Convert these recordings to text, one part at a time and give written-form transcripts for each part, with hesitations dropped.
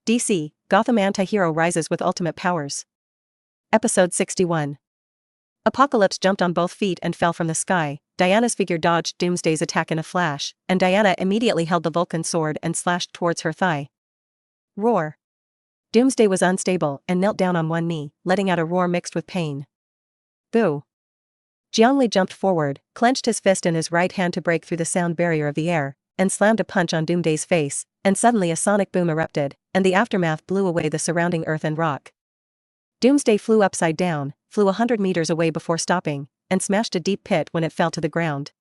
DC, Gotham anti-hero rises with ultimate powers. Episode 61. Apocalypse jumped on both feet and fell from the sky. Diana's figure dodged Doomsday's attack in a flash, and Diana immediately held the Vulcan sword and slashed towards her thigh. Roar. Doomsday was unstable and knelt down on one knee, letting out a roar mixed with pain. Boo. Jiang Li jumped forward, clenched his fist in his right hand to break through the sound barrier of the air, and slammed a punch on Doomsday's face, and suddenly a sonic boom erupted, and the aftermath blew away the surrounding earth and rock. Doomsday flew upside down, flew 100 meters away before stopping, and smashed a deep pit when it fell to the ground.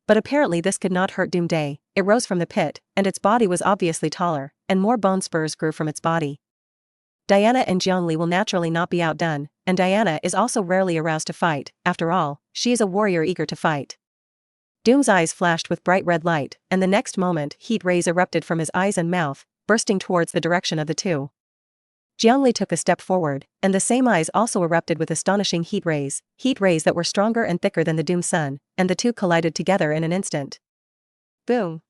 But apparently this could not hurt Doomsday. It rose from the pit, and its body was obviously taller, and more bone spurs grew from its body. Diana and Jiang Li will naturally not be outdone, and Diana is also rarely aroused to fight. After all, she is a warrior eager to fight. Doom's eyes flashed with bright red light, and the next moment heat rays erupted from his eyes and mouth, bursting towards the direction of the two. Jiang Li took a step forward, and the same eyes also erupted with astonishing heat rays that were stronger and thicker than the Doom sun, and the two collided together in an instant. Boom.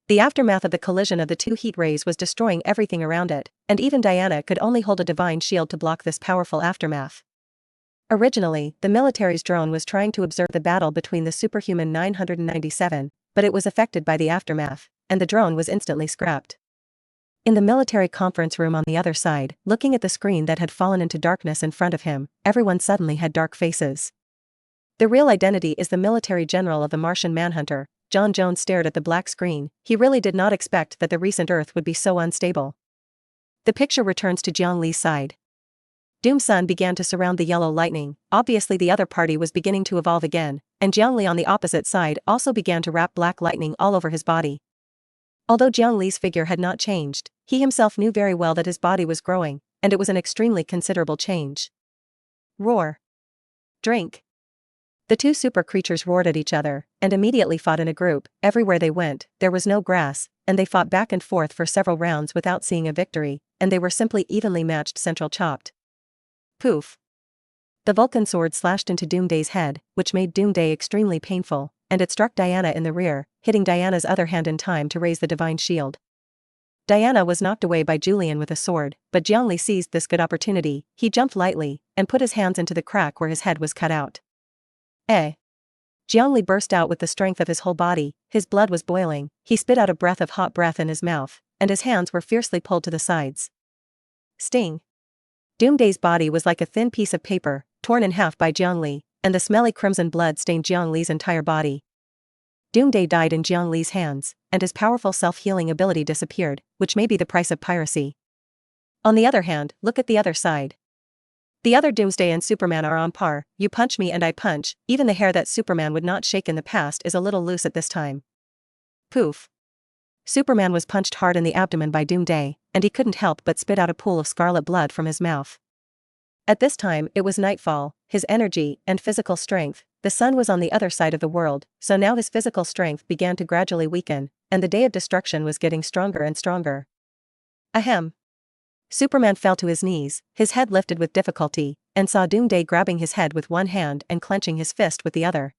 The aftermath of the collision of the two heat rays was destroying everything around it, and even Diana could only hold a divine shield to block this powerful aftermath. Originally, the military's drone was trying to observe the battle between the superhuman 997, but it was affected by the aftermath, and the drone was instantly scrapped. In the military conference room on the other side, looking at the screen that had fallen into darkness in front of him, everyone suddenly had dark faces. The real identity is the military general of the Martian Manhunter. John Jones stared at the black screen. He really did not expect that the recent Earth would be so unstable. The picture returns to Jiang Li's side. Doom sun began to surround the yellow lightning. Obviously the other party was beginning to evolve again, and Jiang Li on the opposite side also began to wrap black lightning all over his body. Although Jiang Li's figure had not changed, he himself knew very well that his body was growing, and it was an extremely considerable change. Roar. Drink. The two super creatures roared at each other, and immediately fought in a group. Everywhere they went, there was no grass, and they fought back and forth for several rounds without seeing a victory, and they were simply evenly matched central chopped. Poof. The Vulcan sword slashed into Doomsday's head, which made Doomsday extremely painful, and it struck Diana in the rear, hitting Diana's other hand in time to raise the divine shield. Diana was knocked away by Julian with a sword, but Jiang Li seized this good opportunity. He jumped lightly, and put his hands into the crack where his head was cut out. Jiang Li burst out with the strength of his whole body. His blood was boiling, he spit out a breath of hot breath in his mouth, and his hands were fiercely pulled to the sides. Sting. Doomsday's body was like a thin piece of paper, torn in half by Jiang Li, and the smelly crimson blood stained Jiang Li's entire body. Doomsday died in Jiang Li's hands, and his powerful self-healing ability disappeared, which may be the price of piracy. On the other hand, look at the other side. The other Doomsday and Superman are on par. You punch me and I punch. Even the hair that Superman would not shake in the past is a little loose at this time. Poof. Superman was punched hard in the abdomen by Doomsday, and he couldn't help but spit out a pool of scarlet blood from his mouth. At this time, it was nightfall. His energy and physical strength, the sun was on the other side of the world, so now his physical strength began to gradually weaken, and the day of destruction was getting stronger and stronger. Ahem. Superman fell to his knees, his head lifted with difficulty, and saw Doomsday grabbing his head with one hand and clenching his fist with the other.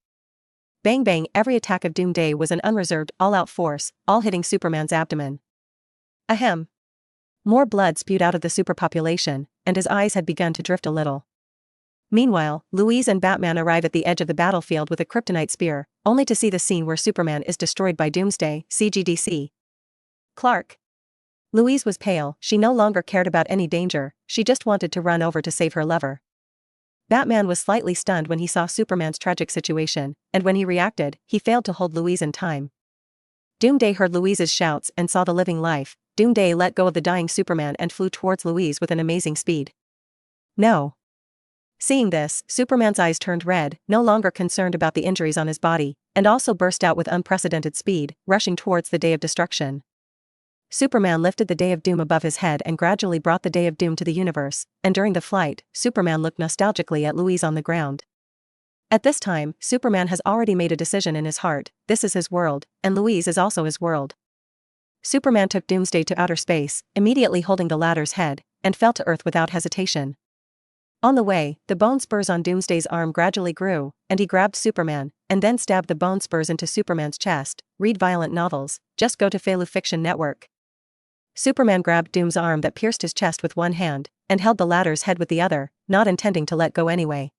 Bang bang, every attack of Doomsday was an unreserved, all-out force, all hitting Superman's abdomen. Ahem. More blood spewed out of the superpopulation, and his eyes had begun to drift a little. Meanwhile, Louise and Batman arrive at the edge of the battlefield with a kryptonite spear, only to see the scene where Superman is destroyed by Doomsday. CGDC. Clark. Louise was pale. She no longer cared about any danger, she just wanted to run over to save her lover. Batman was slightly stunned when he saw Superman's tragic situation, and when he reacted, he failed to hold Louise in time. Doomsday heard Louise's shouts and saw the living life. Doomsday let go of the dying Superman and flew towards Louise with an amazing speed. No. Seeing this, Superman's eyes turned red, no longer concerned about the injuries on his body, and also burst out with unprecedented speed, rushing towards the Day of Destruction. Superman lifted the Day of Doom above his head and gradually brought the Day of Doom to the universe, and during the flight, Superman looked nostalgically at Louise on the ground. At this time, Superman has already made a decision in his heart. This is his world, and Louise is also his world. Superman took Doomsday to outer space, immediately holding the latter's head, and fell to Earth without hesitation. On the way, the bone spurs on Doomsday's arm gradually grew, and he grabbed Superman, and then stabbed the bone spurs into Superman's chest. Read violent novels, just go to Felu Fiction Network. Superman grabbed Doom's arm that pierced his chest with one hand, and held the latter's head with the other, not intending to let go anyway.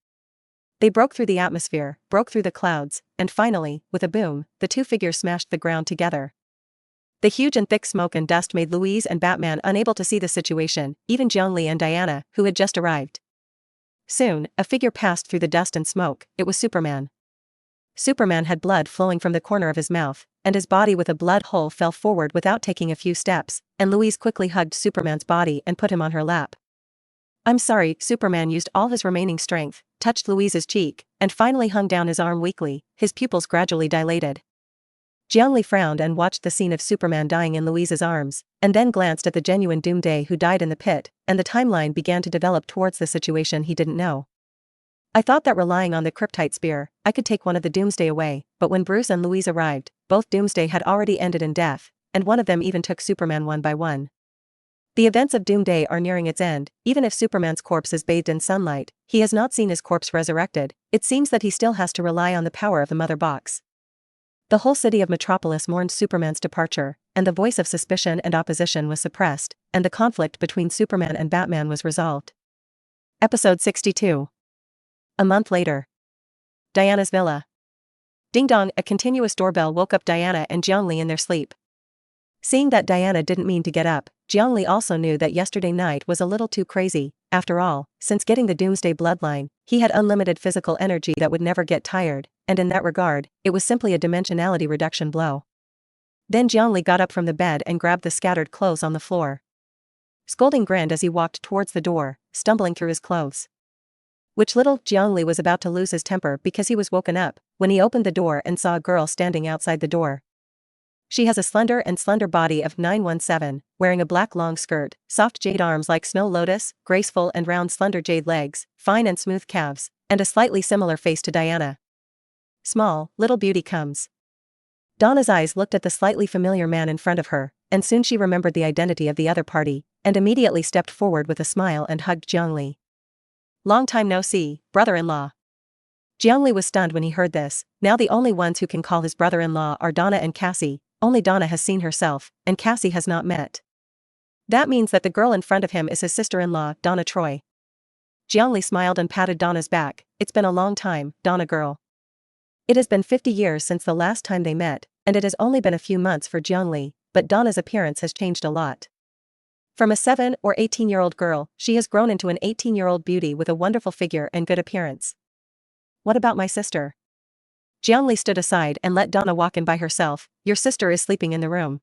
They broke through the atmosphere, broke through the clouds, and finally, with a boom, the two figures smashed the ground together. The huge and thick smoke and dust made Louise and Batman unable to see the situation, even Jiang Li and Diana, who had just arrived. Soon, a figure passed through the dust and smoke. It was Superman. Superman had blood flowing from the corner of his mouth, and his body with a blood hole fell forward without taking a few steps, and Louise quickly hugged Superman's body and put him on her lap. "I'm sorry." Superman used all his remaining strength, touched Louise's cheek, and finally hung down his arm weakly, his pupils gradually dilated. Jiang Li frowned and watched the scene of Superman dying in Louise's arms, and then glanced at the genuine Doomsday who died in the pit, and the timeline began to develop towards the situation he didn't know. "I thought that relying on the kryptonite spear, I could take one of the Doomsday away, but when Bruce and Louise arrived, both Doomsday had already ended in death, and one of them even took Superman one by one. The events of Doomsday are nearing its end. Even if Superman's corpse is bathed in sunlight, he has not seen his corpse resurrected. It seems that he still has to rely on the power of the Mother Box." The whole city of Metropolis mourned Superman's departure, and the voice of suspicion and opposition was suppressed, and the conflict between Superman and Batman was resolved. Episode 62. A month later. Diana's villa. Ding dong, a continuous doorbell woke up Diana and Jiang Li in their sleep. Seeing that Diana didn't mean to get up, Jiang Li also knew that yesterday night was a little too crazy. After all, since getting the Doomsday bloodline, he had unlimited physical energy that would never get tired, and in that regard, it was simply a dimensionality reduction blow. Then Jiang Li got up from the bed and grabbed the scattered clothes on the floor. Scolding grinned as he walked towards the door, stumbling through his clothes. Which little Jiang Li was about to lose his temper because he was woken up, when he opened the door and saw a girl standing outside the door. She has a slender body of 917, wearing a black long skirt, soft jade arms like snow lotus, graceful and round slender jade legs, fine and smooth calves, and a slightly similar face to Diana. Small, little beauty comes. Donna's eyes looked at the slightly familiar man in front of her, and soon she remembered the identity of the other party, and immediately stepped forward with a smile and hugged Jiang Li. "Long time no see, brother-in-law." Jiang Li was stunned when he heard this. Now the only ones who can call his brother-in-law are Donna and Cassie. Only Donna has seen herself, and Cassie has not met. That means that the girl in front of him is his sister-in-law, Donna Troy. Jiang Li smiled and patted Donna's back. "It's been a long time, Donna girl." It has been 50 years since the last time they met, and it has only been a few months for Jiang Li, but Donna's appearance has changed a lot. From a 7 or 18-year-old girl, she has grown into an 18-year-old beauty with a wonderful figure and good appearance. "What about my sister?" Jiang Li stood aside and let Donna walk in by herself. "Your sister is sleeping in the room."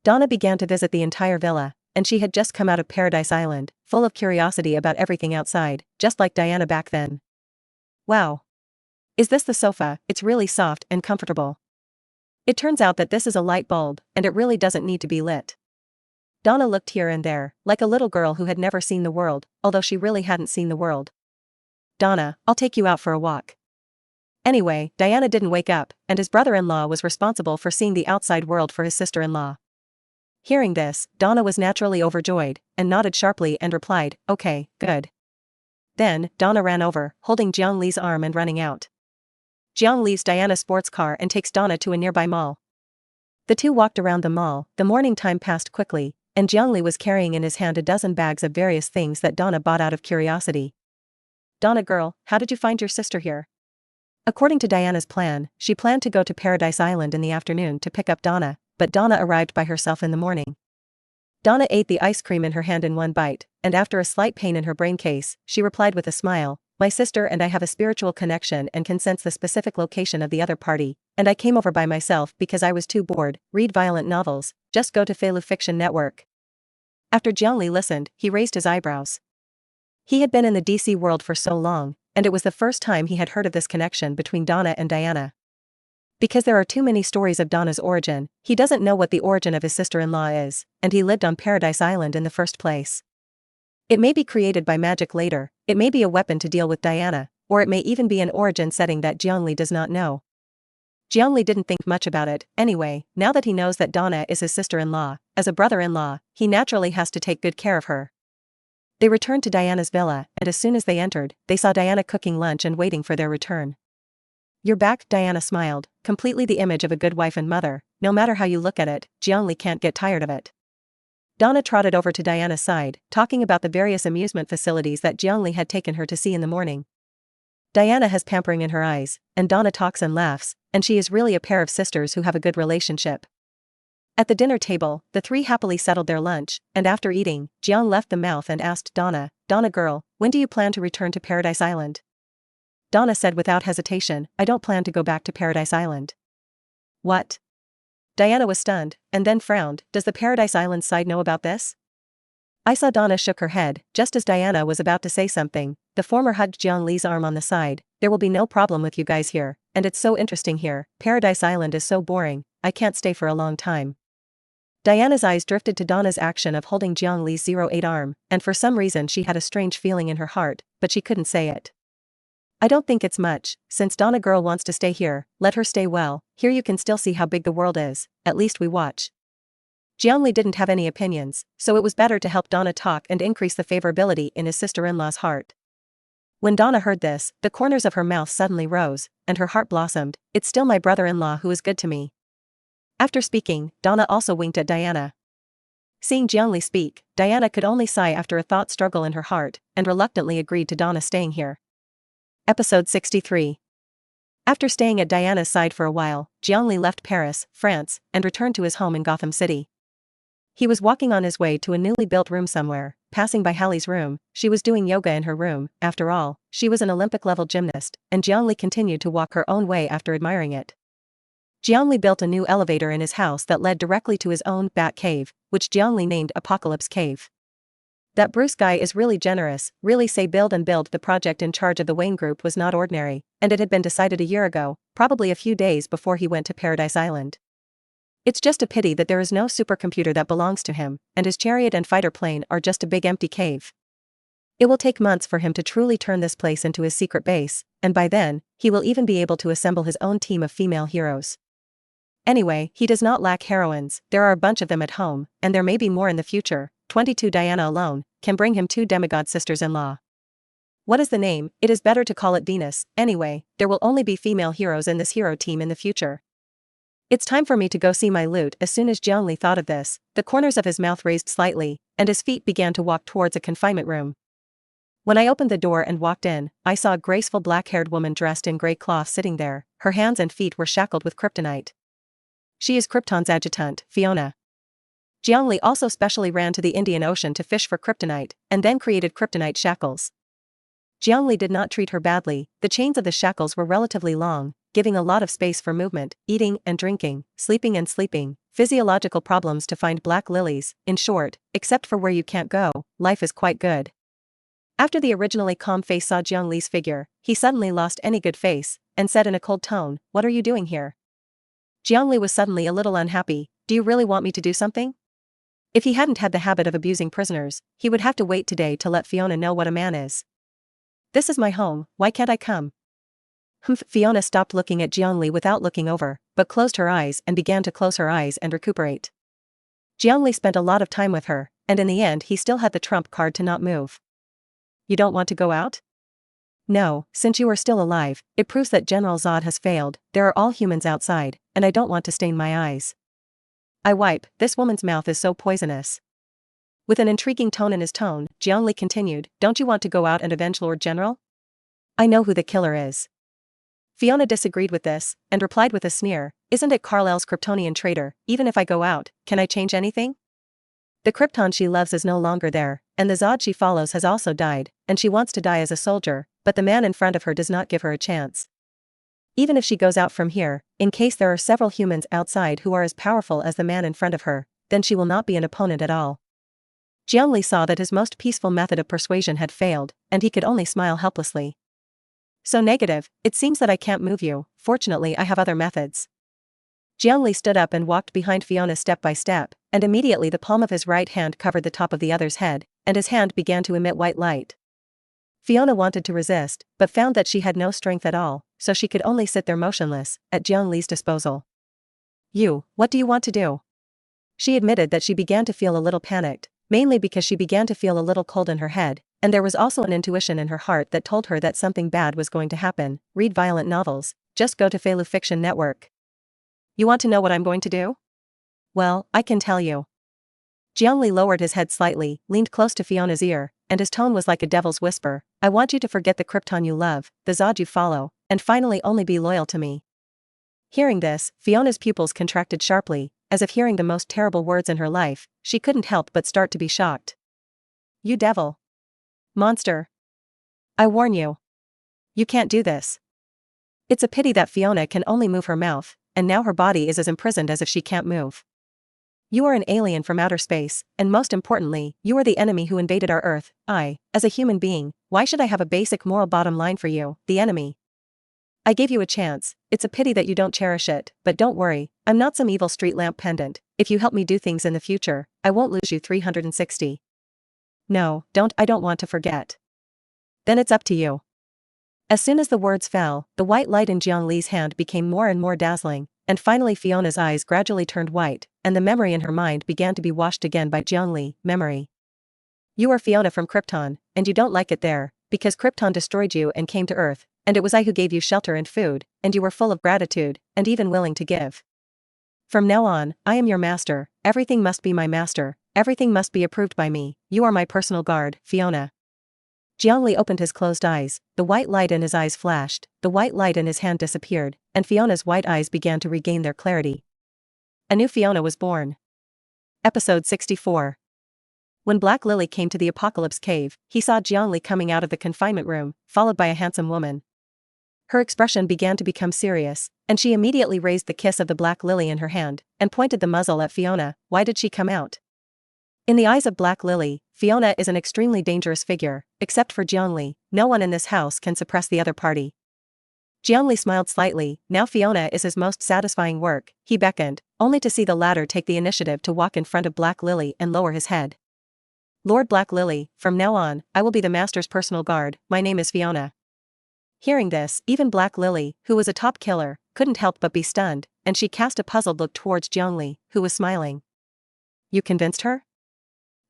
Donna began to visit the entire villa, and she had just come out of Paradise Island, full of curiosity about everything outside, just like Diana back then. "Wow. Is this the sofa? It's really soft and comfortable. It turns out that this is a light bulb, and it really doesn't need to be lit." Donna looked here and there, like a little girl who had never seen the world, although she really hadn't seen the world. "Donna, I'll take you out for a walk." Anyway, Diana didn't wake up, and his brother-in-law was responsible for seeing the outside world for his sister-in-law. Hearing this, Donna was naturally overjoyed, and nodded sharply and replied, "Okay, good." Then, Donna ran over, holding Jiang Li's arm and running out. Jiang leaves Diana's sports car and takes Donna to a nearby mall. The two walked around the mall. The morning time passed quickly, and Jiang Li was carrying in his hand a dozen bags of various things that Donna bought out of curiosity. "Donna girl, how did you find your sister here?" According to Diana's plan, she planned to go to Paradise Island in the afternoon to pick up Donna, but Donna arrived by herself in the morning. Donna ate the ice cream in her hand in one bite, and after a slight pain in her brain case, she replied with a smile, "My sister and I have a spiritual connection and can sense the specific location of the other party, and I came over by myself because I was too bored. Read violent novels, just go to Feilu Fiction Network." After Jiang Li listened, he raised his eyebrows. He had been in the DC world for so long, and it was the first time he had heard of this connection between Donna and Diana. Because there are too many stories of Donna's origin, he doesn't know what the origin of his sister-in-law is, and he lived on Paradise Island in the first place. It may be created by magic later, it may be a weapon to deal with Diana, or it may even be an origin setting that Jiang Li does not know. Jiang Li didn't think much about it. Anyway, now that he knows that Donna is his sister-in-law, as a brother-in-law, he naturally has to take good care of her. They returned to Diana's villa, and as soon as they entered, they saw Diana cooking lunch and waiting for their return. "You're back," Diana smiled, completely the image of a good wife and mother. No matter how you look at it, Jiang Li can't get tired of it. Donna trotted over to Diana's side, talking about the various amusement facilities that Jiang Li had taken her to see in the morning. Diana has pampering in her eyes, and Donna talks and laughs, and she is really a pair of sisters who have a good relationship. At the dinner table, the three happily settled their lunch, and after eating, Jiang left the mouth and asked Donna, "Donna girl, when do you plan to return to Paradise Island?" Donna said without hesitation, "I don't plan to go back to Paradise Island." What? Diana was stunned, and then frowned. Does the Paradise Island side know about this? I saw Donna shook her head. Just as Diana was about to say something, the former hugged Jiang Li's arm on the side. "There will be no problem with you guys here, and it's so interesting here. Paradise Island is so boring, I can't stay for a long time." Diana's eyes drifted to Donna's action of holding Jiang Li's 08 arm, and for some reason she had a strange feeling in her heart, but she couldn't say it. "I don't think it's much, since Donna girl wants to stay here, let her stay well, here you can still see how big the world is, at least we watch." Jiang Li didn't have any opinions, so it was better to help Donna talk and increase the favorability in his sister-in-law's heart. When Donna heard this, the corners of her mouth suddenly rose, and her heart blossomed. "It's still my brother-in-law who is good to me." After speaking, Donna also winked at Diana. Seeing Jiang Li speak, Diana could only sigh after a thought struggle in her heart, and reluctantly agreed to Donna staying here. Episode 63. After staying at Diana's side for a while, Jiang Li left Paris, France, and returned to his home in Gotham City. He was walking on his way to a newly built room somewhere, passing by Hallie's room. She was doing yoga in her room. After all, she was an Olympic-level gymnast, and Jiang Li continued to walk her own way after admiring it. Jiang Li built a new elevator in his house that led directly to his own Bat Cave, which Jiang Li named Apocalypse Cave. That Bruce guy is really generous, really say build and build. The project in charge of the Wayne Group was not ordinary, and it had been decided a year ago, probably a few days before he went to Paradise Island. It's just a pity that there is no supercomputer that belongs to him, and his chariot and fighter plane are just a big empty cave. It will take months for him to truly turn this place into his secret base, and by then, he will even be able to assemble his own team of female heroes. Anyway, he does not lack heroines, there are a bunch of them at home, and there may be more in the future. 22 Diana alone can bring him 2 demigod sisters-in-law. What is the name? It is better to call it Venus. Anyway, there will only be female heroes in this hero team in the future. It's time for me to go see my loot. As soon as Jiang Li thought of this, the corners of his mouth raised slightly, and his feet began to walk towards a confinement room. When I opened the door and walked in, I saw a graceful black-haired woman dressed in gray cloth sitting there. Her hands and feet were shackled with kryptonite. She is Krypton's adjutant, Fiona. Jiang Li also specially ran to the Indian Ocean to fish for kryptonite, and then created kryptonite shackles. Jiang Li did not treat her badly. The chains of the shackles were relatively long, giving a lot of space for movement, eating and drinking, sleeping and sleeping, physiological problems to find black lilies. In short, except for where you can't go, life is quite good. After the originally calm face saw Jiang Li's figure, he suddenly lost any good face, and said in a cold tone, "What are you doing here?" Jiang Li was suddenly a little unhappy. "Do you really want me to do something?" If he hadn't had the habit of abusing prisoners, he would have to wait today to let Fiona know what a man is. "This is my home, why can't I come?" Fiona stopped looking at Jiang Li without looking over, but closed her eyes and began to close her eyes and recuperate. Jiang Li spent a lot of time with her, and in the end he still had the trump card to not move. "You don't want to go out?" "No, since you are still alive, it proves that General Zod has failed. There are all humans outside, and I don't want to stain my eyes." I wipe, this woman's mouth is so poisonous. With an intriguing tone in his tone, Jiang Li continued, "Don't you want to go out and avenge Lord General? I know who the killer is." Fiona disagreed with this, and replied with a sneer, "Isn't it Kal-El's Kryptonian traitor? Even if I go out, can I change anything? The Krypton she loves is no longer there, and the Zod she follows has also died, and she wants to die as a soldier, but the man in front of her does not give her a chance. Even if she goes out from here, in case there are several humans outside who are as powerful as the man in front of her, then she will not be an opponent at all." Jiang Li saw that his most peaceful method of persuasion had failed, and he could only smile helplessly. "So negative, it seems that I can't move you. Fortunately I have other methods." Jiang Li stood up and walked behind Fiona step by step, and immediately the palm of his right hand covered the top of the other's head, and his hand began to emit white light. Fiona wanted to resist, but found that she had no strength at all, so she could only sit there motionless, at Jiang Li's disposal. "You, what do you want to do?" She admitted that she began to feel a little panicked, mainly because she began to feel a little cold in her head, and there was also an intuition in her heart that told her that something bad was going to happen. Read violent novels, just go to Feilu Fiction Network. You want to know what I'm going to do? Well, I can tell you. Jiang Li lowered his head slightly, leaned close to Fiona's ear, and his tone was like a devil's whisper. I want you to forget the Krypton you love, the Zod you follow, and finally only be loyal to me. Hearing this, Fiona's pupils contracted sharply, as if hearing the most terrible words in her life. She couldn't help but start to be shocked. You devil. Monster. I warn you. You can't do this. It's a pity that Fiona can only move her mouth, and now her body is as imprisoned as if she can't move. You are an alien from outer space, and most importantly, you are the enemy who invaded our Earth. As a human being, why should I have a basic moral bottom line for you, the enemy? I gave you a chance, it's a pity that you don't cherish it, but don't worry, I'm not some evil street lamp pendant. If you help me do things in the future, I won't lose you 360. No, I don't want to forget. Then it's up to you. As soon as the words fell, the white light in Jiang Li's hand became more and more dazzling, and finally Fiona's eyes gradually turned white, and the memory in her mind began to be washed again by Jiang Li. Memory. You are Fiona from Krypton, and you don't like it there, because Krypton destroyed you and came to Earth, and it was I who gave you shelter and food, and you were full of gratitude, and even willing to give. From now on, I am your master, everything must be my master, everything must be approved by me, you are my personal guard, Fiona. Jiang Li opened his closed eyes, the white light in his eyes flashed, the white light in his hand disappeared, and Fiona's white eyes began to regain their clarity. A new Fiona was born. Episode 64. When Black Lily came to the Apocalypse Cave, he saw Jiang Li coming out of the confinement room, followed by a handsome woman. Her expression began to become serious, and she immediately raised the kiss of the Black Lily in her hand, and pointed the muzzle at Fiona. Why did she come out? In the eyes of Black Lily, Fiona is an extremely dangerous figure. Except for Jiang Li, no one in this house can suppress the other party. Jiang Li smiled slightly. Now Fiona is his most satisfying work. He beckoned, only to see the latter take the initiative to walk in front of Black Lily and lower his head. Lord Black Lily, from now on, I will be the master's personal guard. My name is Fiona. Hearing this, even Black Lily, who was a top killer, couldn't help but be stunned, and she cast a puzzled look towards Jiang Li, who was smiling. You convinced her?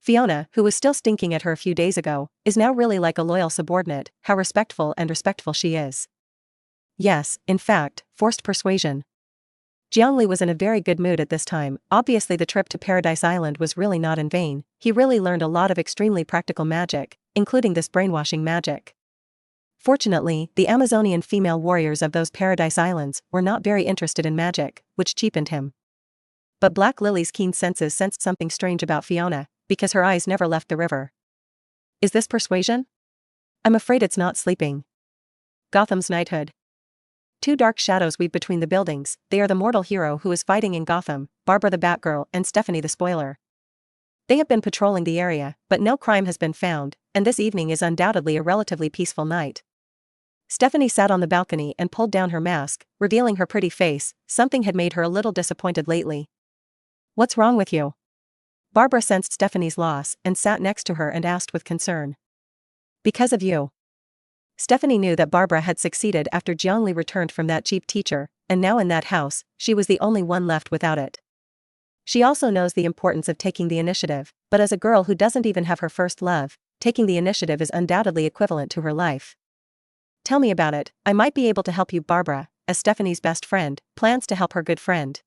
Fiona, who was still stinking at her a few days ago, is now really like a loyal subordinate. How respectful she is. Yes, in fact, forced persuasion. Jiang Li was in a very good mood at this time. Obviously the trip to Paradise Island was really not in vain. He really learned a lot of extremely practical magic, including this brainwashing magic. Fortunately, the Amazonian female warriors of those Paradise Islands were not very interested in magic, which cheapened him. But Black Lily's keen senses sensed something strange about Fiona, because her eyes never left the river. Is this persuasion? I'm afraid it's not sleeping. Gotham's knighthood. Two dark shadows weave between the buildings. They are the mortal hero who is fighting in Gotham, Barbara the Batgirl and Stephanie the Spoiler. They have been patrolling the area, but no crime has been found, and this evening is undoubtedly a relatively peaceful night. Stephanie sat on the balcony and pulled down her mask, revealing her pretty face. Something had made her a little disappointed lately. What's wrong with you? Barbara sensed Stephanie's loss and sat next to her and asked with concern. Because of you. Stephanie knew that Barbara had succeeded after Jiang Li returned from that cheap teacher, and now in that house, she was the only one left without it. She also knows the importance of taking the initiative, but as a girl who doesn't even have her first love, taking the initiative is undoubtedly equivalent to her life. Tell me about it. I might be able to help you. Barbara, as Stephanie's best friend, plans to help her good friend.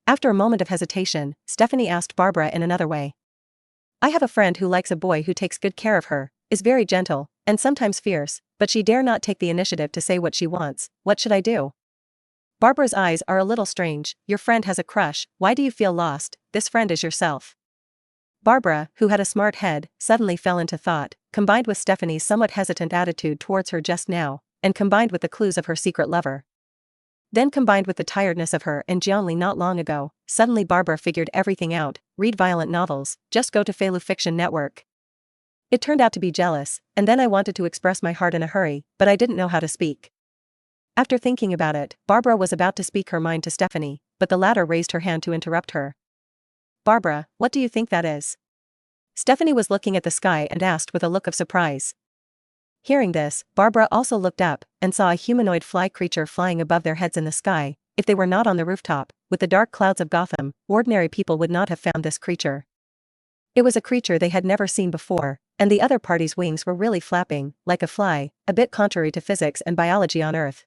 After a moment of hesitation, Stephanie asked Barbara in another way. I have a friend who likes a boy who takes good care of her, is very gentle, and sometimes fierce, but she dare not take the initiative to say what she wants. What should I do? Barbara's eyes are a little strange. Your friend has a crush. Why do you feel lost? This friend is yourself. Barbara, who had a smart head, suddenly fell into thought, combined with Stephanie's somewhat hesitant attitude towards her just now, and combined with the clues of her secret lover. Then combined with the tiredness of her and Jiang Li not long ago, suddenly Barbara figured everything out. Read violent novels, just go to Feilu Fiction Network. It turned out to be jealous, and then I wanted to express my heart in a hurry, but I didn't know how to speak. After thinking about it, Barbara was about to speak her mind to Stephanie, but the latter raised her hand to interrupt her. Barbara, what do you think that is? Stephanie was looking at the sky and asked with a look of surprise. Hearing this, Barbara also looked up, and saw a humanoid fly creature flying above their heads in the sky. If they were not on the rooftop, with the dark clouds of Gotham, ordinary people would not have found this creature. It was a creature they had never seen before, and the other party's wings were really flapping, like a fly, a bit contrary to physics and biology on Earth.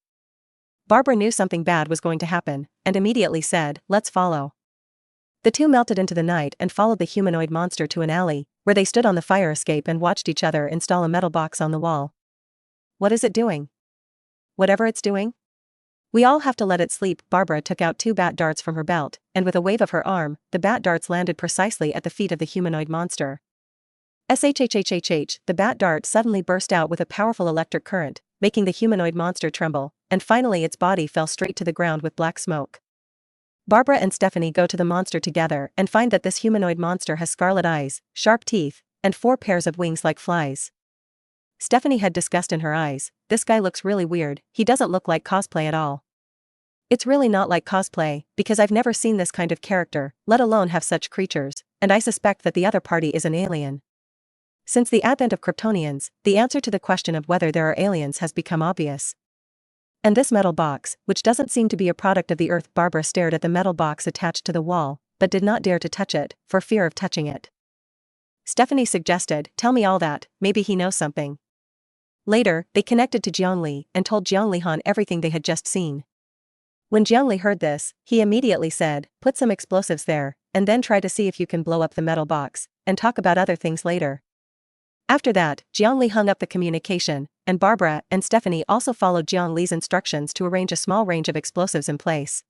Barbara knew something bad was going to happen, and immediately said, let's follow. The two melted into the night and followed the humanoid monster to an alley, where they stood on the fire escape and watched each other install a metal box on the wall. What is it doing? Whatever it's doing? We all have to let it sleep. Barbara took out 2 bat darts from her belt, and with a wave of her arm, the bat darts landed precisely at the feet of the humanoid monster. Shhhhhh, the bat dart suddenly burst out with a powerful electric current, making the humanoid monster tremble, and finally its body fell straight to the ground with black smoke. Barbara and Stephanie go to the monster together and find that this humanoid monster has scarlet eyes, sharp teeth, and 4 pairs of wings like flies. Stephanie had disgust in her eyes. This guy looks really weird, he doesn't look like cosplay at all. It's really not like cosplay, because I've never seen this kind of character, let alone have such creatures, and I suspect that the other party is an alien. Since the advent of Kryptonians, the answer to the question of whether there are aliens has become obvious. And this metal box, which doesn't seem to be a product of the Earth. Barbara stared at the metal box attached to the wall, but did not dare to touch it, for fear of touching it. Stephanie suggested, "Tell me all that, maybe he knows something." Later, they connected to Jiang Li and told Jiang Li everything they had just seen. When Jiang Li heard this, he immediately said, "Put some explosives there, and then try to see if you can blow up the metal box, and talk about other things later." After that, Jiang Li hung up the communication, and Barbara and Stephanie also followed Jiang Li's instructions to arrange a small range of explosives in place.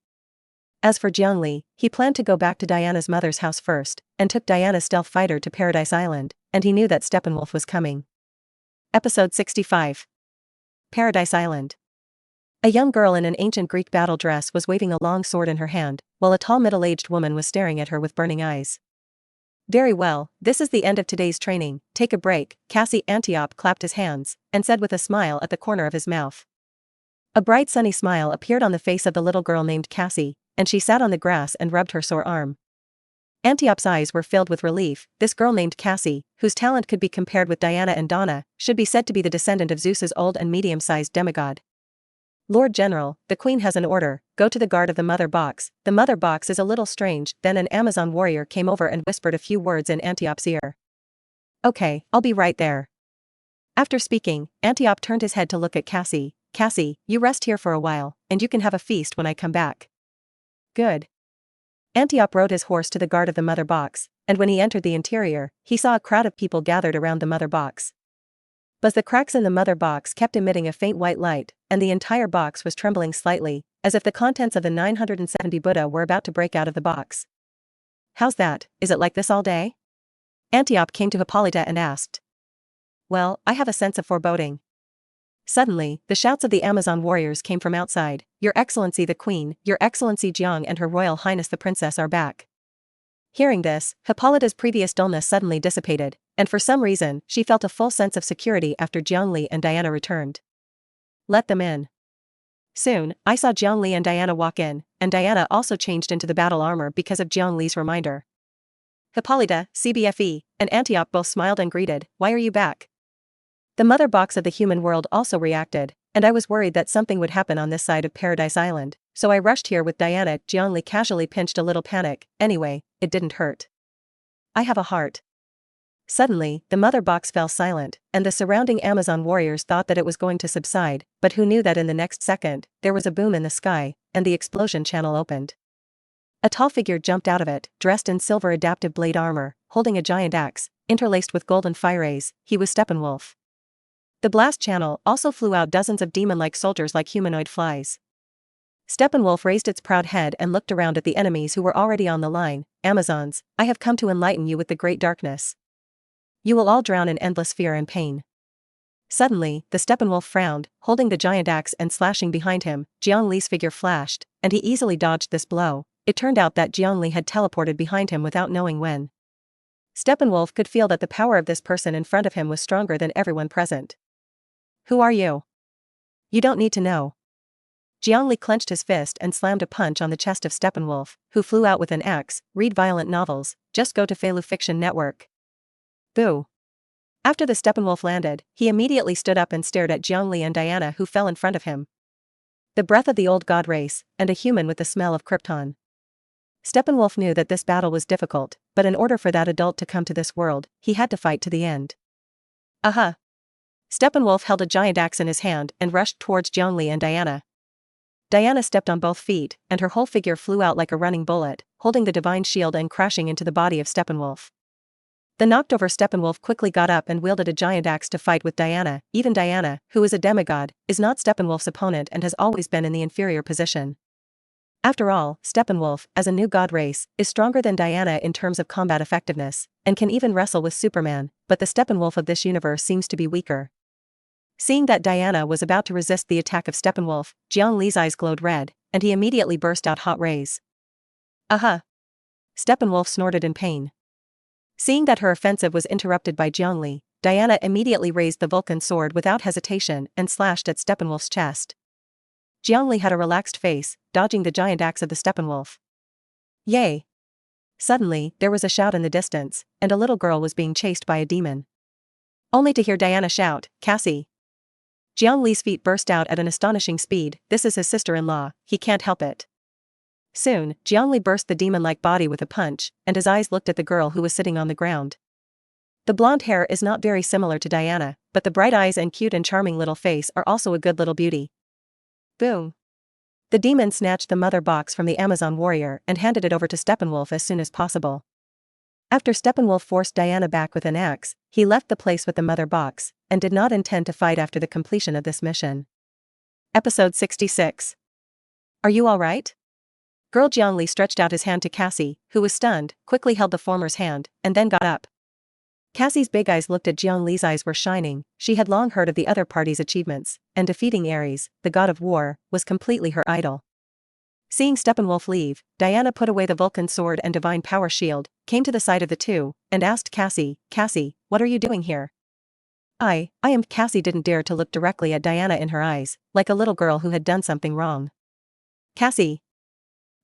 As for Jiang Li, he planned to go back to Diana's mother's house first, and took Diana's stealth fighter to Paradise Island, and he knew that Steppenwolf was coming. Episode 65. Paradise Island. A young girl in an ancient Greek battle dress was waving a long sword in her hand, while a tall middle-aged woman was staring at her with burning eyes. "Very well, this is the end of today's training, take a break." Cassie Antiope clapped his hands, and said with a smile at the corner of his mouth. A bright sunny smile appeared on the face of the little girl named Cassie, and she sat on the grass and rubbed her sore arm. Antiope's eyes were filled with relief. This girl named Cassie, whose talent could be compared with Diana and Donna, should be said to be the descendant of Zeus's old and medium-sized demigod. "Lord General, the Queen has an order, go to the guard of the Mother Box." The Mother Box is a little strange. Then an Amazon warrior came over and whispered a few words in Antiope's ear. "Okay, I'll be right there." After speaking, Antiope turned his head to look at Cassie. "Cassie, you rest here for a while, and you can have a feast when I come back." "Good." Antiope rode his horse to the guard of the Mother Box, and when he entered the interior, he saw a crowd of people gathered around the Mother Box. But the cracks in the Mother Box kept emitting a faint white light, and the entire box was trembling slightly, as if the contents of the 970 Buddha were about to break out of the box. "How's that, is it like this all day?" Antiope came to Hippolyta and asked. "Well, I have a sense of foreboding." Suddenly, the shouts of the Amazon warriors came from outside. "Your Excellency the Queen, Your Excellency Jiang and Her Royal Highness the Princess are back." Hearing this, Hippolyta's previous dullness suddenly dissipated, and for some reason, she felt a full sense of security after Jiang Li and Diana returned. "Let them in." Soon, I saw Jiang Li and Diana walk in, and Diana also changed into the battle armor because of Jiang Li's reminder. Hippolyta, CBFE, and Antiope both smiled and greeted, "Why are you back?" The Mother Box of the human world also reacted, and I was worried that something would happen on this side of Paradise Island, so I rushed here with Diana. Jiang Li casually pinched a little panic. "Anyway, it didn't hurt. I have a heart." Suddenly, the Mother Box fell silent, and the surrounding Amazon warriors thought that it was going to subside, but who knew that in the next second, there was a boom in the sky, and the explosion channel opened. A tall figure jumped out of it, dressed in silver adaptive blade armor, holding a giant axe, interlaced with golden fire rays. He was Steppenwolf. The blast channel also flew out dozens of demon-like soldiers like humanoid flies. Steppenwolf raised its proud head and looked around at the enemies who were already on the line. "Amazons, I have come to enlighten you with the great darkness. You will all drown in endless fear and pain." Suddenly, the Steppenwolf frowned, holding the giant axe and slashing behind him. Jiang Li's figure flashed, and he easily dodged this blow. It turned out that Jiang Li had teleported behind him without knowing when. Steppenwolf could feel that the power of this person in front of him was stronger than everyone present. "Who are you?" "You don't need to know." Jiang Li clenched his fist and slammed a punch on the chest of Steppenwolf, who flew out with an axe. "Read violent novels, just go to Feilu Fiction Network." Boo. After the Steppenwolf landed, he immediately stood up and stared at Jiang Li and Diana, who fell in front of him. The breath of the old god race, and a human with the smell of Krypton. Steppenwolf knew that this battle was difficult, but in order for that adult to come to this world, he had to fight to the end. "Aha!" Steppenwolf held a giant axe in his hand and rushed towards Jiang Li and Diana. Diana stepped on both feet, and her whole figure flew out like a running bullet, holding the divine shield and crashing into the body of Steppenwolf. The knocked-over Steppenwolf quickly got up and wielded a giant axe to fight with Diana. Even Diana, who is a demigod, is not Steppenwolf's opponent and has always been in the inferior position. After all, Steppenwolf, as a new god race, is stronger than Diana in terms of combat effectiveness, and can even wrestle with Superman, but the Steppenwolf of this universe seems to be weaker. Seeing that Diana was about to resist the attack of Steppenwolf, Jiang Li's eyes glowed red, and he immediately burst out hot rays. Aha! Steppenwolf snorted in pain. Seeing that her offensive was interrupted by Jiang Li, Diana immediately raised the Vulcan sword without hesitation and slashed at Steppenwolf's chest. Jiang Li had a relaxed face, dodging the giant axe of the Steppenwolf. Yay! Suddenly, there was a shout in the distance, and a little girl was being chased by a demon. Only to hear Diana shout, "Cassie!" Jiang Li's feet burst out at an astonishing speed. This is his sister-in-law, he can't help it. Soon, Jiang Li burst the demon-like body with a punch, and his eyes looked at the girl who was sitting on the ground. The blonde hair is not very similar to Diana, but the bright eyes and cute and charming little face are also a good little beauty. Boom! The demon snatched the mother box from the Amazon warrior and handed it over to Steppenwolf as soon as possible. After Steppenwolf forced Diana back with an axe, he left the place with the mother box, and did not intend to fight after the completion of this mission. Episode 66. Are you alright? Girl Jiang Li stretched out his hand to Cassie, who was stunned, quickly held the former's hand, and then got up. Cassie's big eyes looked at Jiang Li's eyes were shining. She had long heard of the other party's achievements, and defeating Ares, the god of war, was completely her idol. Seeing Steppenwolf leave, Diana put away the Vulcan sword and divine power shield, came to the side of the two, and asked Cassie, "Cassie, what are you doing here?" I am. Cassie didn't dare to look directly at Diana in her eyes, like a little girl who had done something wrong. Cassie!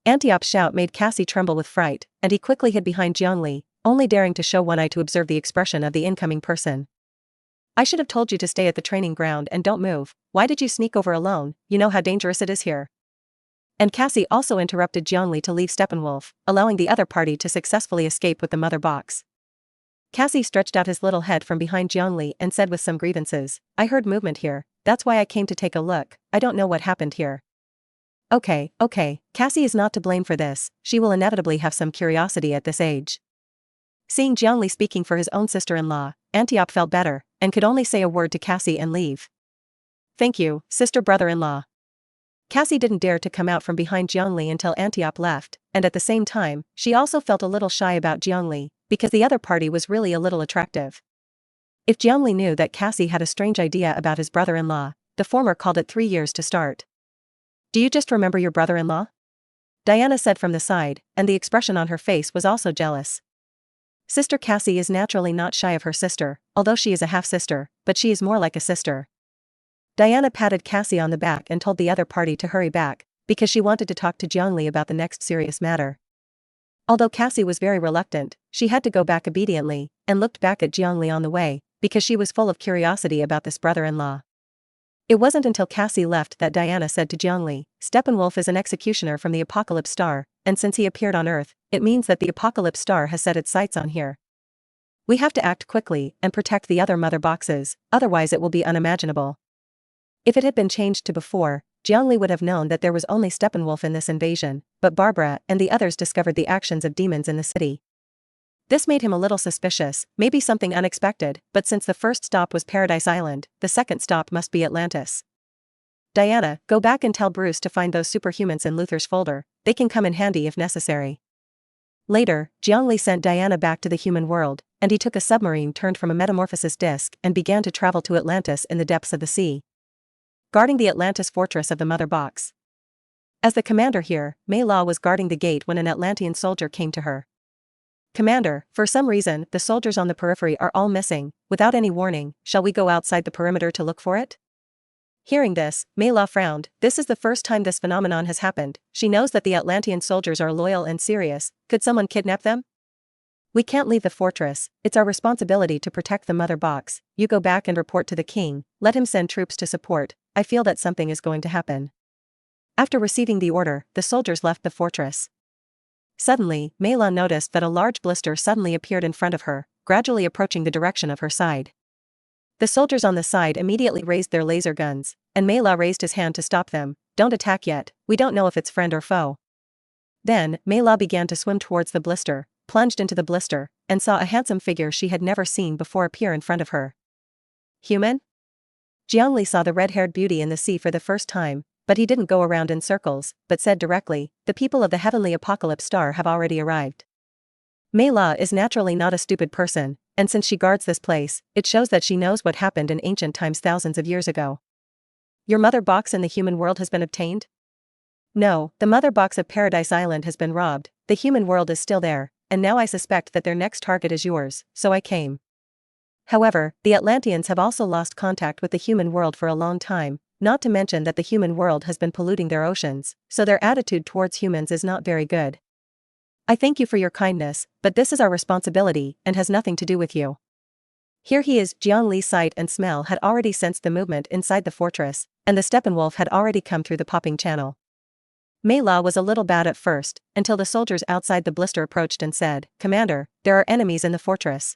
Antioch's shout made Cassie tremble with fright, and he quickly hid behind Jiang Li, only daring to show one eye to observe the expression of the incoming person. I should have told you to stay at the training ground and don't move. Why did you sneak over alone? You know how dangerous it is here. And Cassie also interrupted Jiang Li to leave Steppenwolf, allowing the other party to successfully escape with the mother box. Cassie stretched out his little head from behind Jiang Li and said with some grievances, "I heard movement here, that's why I came to take a look. I don't know what happened here." Okay, Cassie is not to blame for this, she will inevitably have some curiosity at this age. Seeing Jiang Li speaking for his own sister-in-law, Antioch felt better, and could only say a word to Cassie and leave. "Thank you, sister-brother-in-law." Cassie didn't dare to come out from behind Jiang Li until Antioch left, and at the same time, she also felt a little shy about Jiang Li, because the other party was really a little attractive. If Jiang Li knew that Cassie had a strange idea about his brother-in-law, the former called it 3 years to start. "Do you just remember your brother-in-law?" Diana said from the side, and the expression on her face was also jealous. Sister Cassie is naturally not shy of her sister, although she is a half-sister, but she is more like a sister. Diana patted Cassie on the back and told the other party to hurry back, because she wanted to talk to Jiang Li about the next serious matter. Although Cassie was very reluctant, she had to go back obediently, and looked back at Jiang Li on the way, because she was full of curiosity about this brother-in-law. It wasn't until Cassie left that Diana said to Jiang Li, "Steppenwolf is an executioner from the Apocalypse Star, and since he appeared on Earth, it means that the Apocalypse Star has set its sights on here. We have to act quickly and protect the other mother boxes, otherwise it will be unimaginable." If it had been changed to before, Jiang Li would have known that there was only Steppenwolf in this invasion, but Barbara and the others discovered the actions of demons in the city. This made him a little suspicious, maybe something unexpected, but since the first stop was Paradise Island, the second stop must be Atlantis. "Diana, go back and tell Bruce to find those superhumans in Luther's folder, they can come in handy if necessary." Later, Jiang Li sent Diana back to the human world, and he took a submarine turned from a metamorphosis disk and began to travel to Atlantis in the depths of the sea, guarding the Atlantis fortress of the Mother Box. As the commander here, Mera was guarding the gate when an Atlantean soldier came to her. "Commander, for some reason, the soldiers on the periphery are all missing, without any warning, shall we go outside the perimeter to look for it?" Hearing this, Mera frowned. This is the first time this phenomenon has happened. She knows that the Atlantean soldiers are loyal and serious. Could someone kidnap them? "We can't leave the fortress, it's our responsibility to protect the Mother Box. You go back and report to the king, let him send troops to support. I feel that something is going to happen." After receiving the order, the soldiers left the fortress. Suddenly, Mera noticed that a large blister suddenly appeared in front of her, gradually approaching the direction of her side. The soldiers on the side immediately raised their laser guns, and Mera raised his hand to stop them. "Don't attack yet, we don't know if it's friend or foe." Then, Mela began to swim towards the blister, plunged into the blister, and saw a handsome figure she had never seen before appear in front of her. Human? Jiang Li saw the red-haired beauty in the sea for the first time, but he didn't go around in circles, but said directly, "The people of the heavenly apocalypse star have already arrived." Mela is naturally not a stupid person, and since she guards this place, it shows that she knows what happened in ancient times thousands of years ago. Your mother box in the human world has been obtained? No, the mother box of Paradise Island has been robbed, the human world is still there, and now I suspect that their next target is yours, so I came. However, the Atlanteans have also lost contact with the human world for a long time, not to mention that the human world has been polluting their oceans, so their attitude towards humans is not very good. I thank you for your kindness, but this is our responsibility and has nothing to do with you. Here he is. Jiang Li's sight and smell had already sensed the movement inside the fortress, and the Steppenwolf had already come through the popping channel. Mela was a little bad at first, until the soldiers outside the blister approached and said, "Commander, there are enemies in the fortress."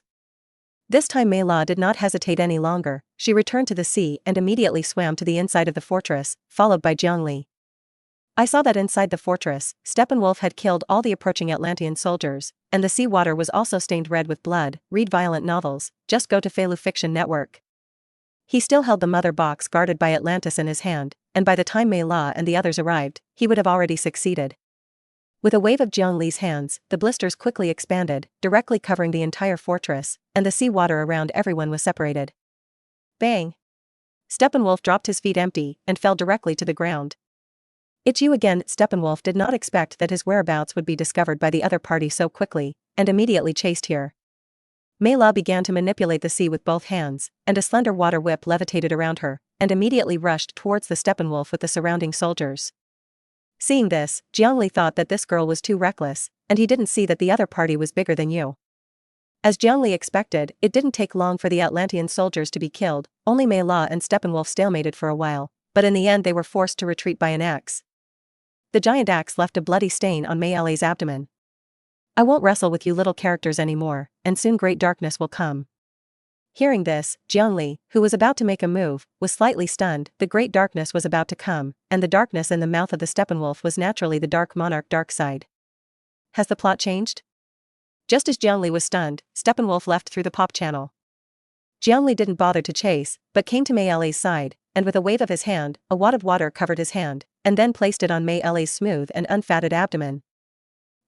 This time Mela did not hesitate any longer, she returned to the sea and immediately swam to the inside of the fortress, followed by Jiang Li. I saw that inside the fortress, Steppenwolf had killed all the approaching Atlantean soldiers, and the sea water was also stained red with blood. Read violent novels, just go to Felu Fiction Network. He still held the mother box guarded by Atlantis in his hand, and by the time Mela and the others arrived, he would have already succeeded. With a wave of Jiang Li's hands, the blisters quickly expanded, directly covering the entire fortress, and the sea water around everyone was separated. Bang! Steppenwolf dropped his feet empty and fell directly to the ground. "It's you again." Steppenwolf did not expect that his whereabouts would be discovered by the other party so quickly, and immediately chased here. Mela began to manipulate the sea with both hands, and a slender water whip levitated around her, and immediately rushed towards the Steppenwolf with the surrounding soldiers. Seeing this, Jiang Li thought that this girl was too reckless, and he didn't see that the other party was bigger than you. As Jiang Li expected, it didn't take long for the Atlantean soldiers to be killed, only Mela and Steppenwolf stalemated for a while, but in the end they were forced to retreat by an axe. The giant axe left a bloody stain on Mele's abdomen. "I won't wrestle with you little characters anymore, and soon great darkness will come." Hearing this, Jiang Li, who was about to make a move, was slightly stunned. The great darkness was about to come, and the darkness in the mouth of the Steppenwolf was naturally the Dark Monarch dark side. Has the plot changed? Just as Jiang Li was stunned, Steppenwolf left through the pop channel. Jiang Li didn't bother to chase, but came to Mele's side, and with a wave of his hand, a wad of water covered his hand, and then placed it on Mele's smooth and unfatted abdomen.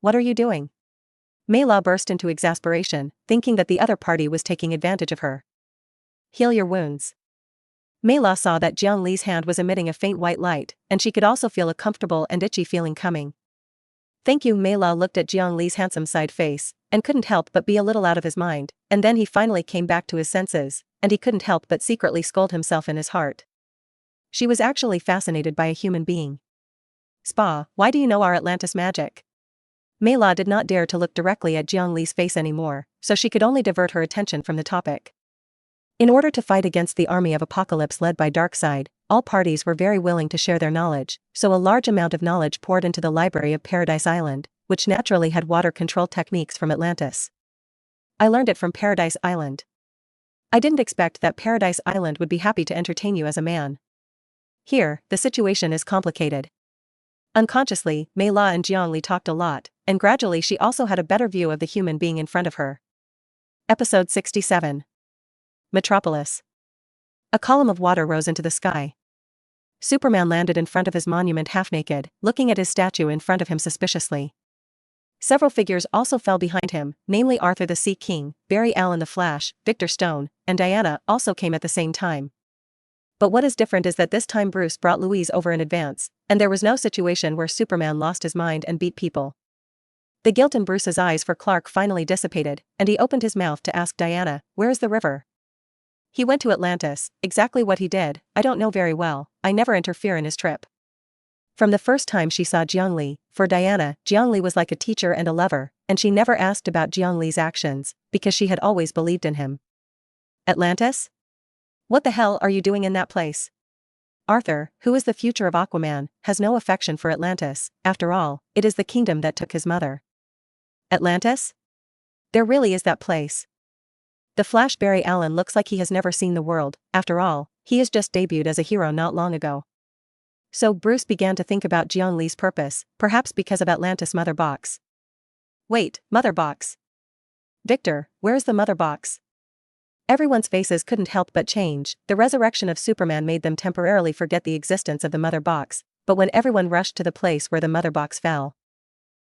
"What are you doing?" Mela burst into exasperation, thinking that the other party was taking advantage of her. "Heal your wounds." Mela saw that Jiang Li's hand was emitting a faint white light, and she could also feel a comfortable and itchy feeling coming. "Thank you." Mela looked at Jiang Li's handsome side face, and couldn't help but be a little out of his mind, and then he finally came back to his senses, and he couldn't help but secretly scold himself in his heart. She was actually fascinated by a human being. "Spa, why do you know our Atlantis magic?" Mela did not dare to look directly at Jiang Li's face anymore, so she could only divert her attention from the topic. In order to fight against the army of Apocalypse led by Darkseid, all parties were very willing to share their knowledge, so a large amount of knowledge poured into the library of Paradise Island, which naturally had water control techniques from Atlantis. "I learned it from Paradise Island. I didn't expect that Paradise Island would be happy to entertain you as a man. Here, the situation is complicated." Unconsciously, Mela and Jiang Li talked a lot, and gradually she also had a better view of the human being in front of her. Episode 67. Metropolis. A column of water rose into the sky. Superman landed in front of his monument half-naked, looking at his statue in front of him suspiciously. Several figures also fell behind him, namely Arthur the Sea King, Barry Allen the Flash, Victor Stone, and Diana also came at the same time. But what is different is that this time Bruce brought Louise over in advance, and there was no situation where Superman lost his mind and beat people. The guilt in Bruce's eyes for Clark finally dissipated, and he opened his mouth to ask Diana, "Where is the river?" "He went to Atlantis." "Exactly what he did, I don't know very well, I never interfere in his trip." From the first time she saw Jiang Li, for Diana, Jiang Li was like a teacher and a lover, and she never asked about Jiang Li's actions, because she had always believed in him. "Atlantis? What the hell are you doing in that place?" Arthur, who is the future of Aquaman, has no affection for Atlantis. After all, it is the kingdom that took his mother. "Atlantis? There really is that place." The Flash Barry Allen looks like he has never seen the world. After all, he has just debuted as a hero not long ago. So Bruce began to think about Jiang Li's purpose, perhaps because of Atlantis Mother Box. Wait, Mother Box. Victor, where's the Mother Box? Everyone's faces couldn't help but change. The resurrection of Superman made them temporarily forget the existence of the Mother Box, but when everyone rushed to the place where the Mother Box fell,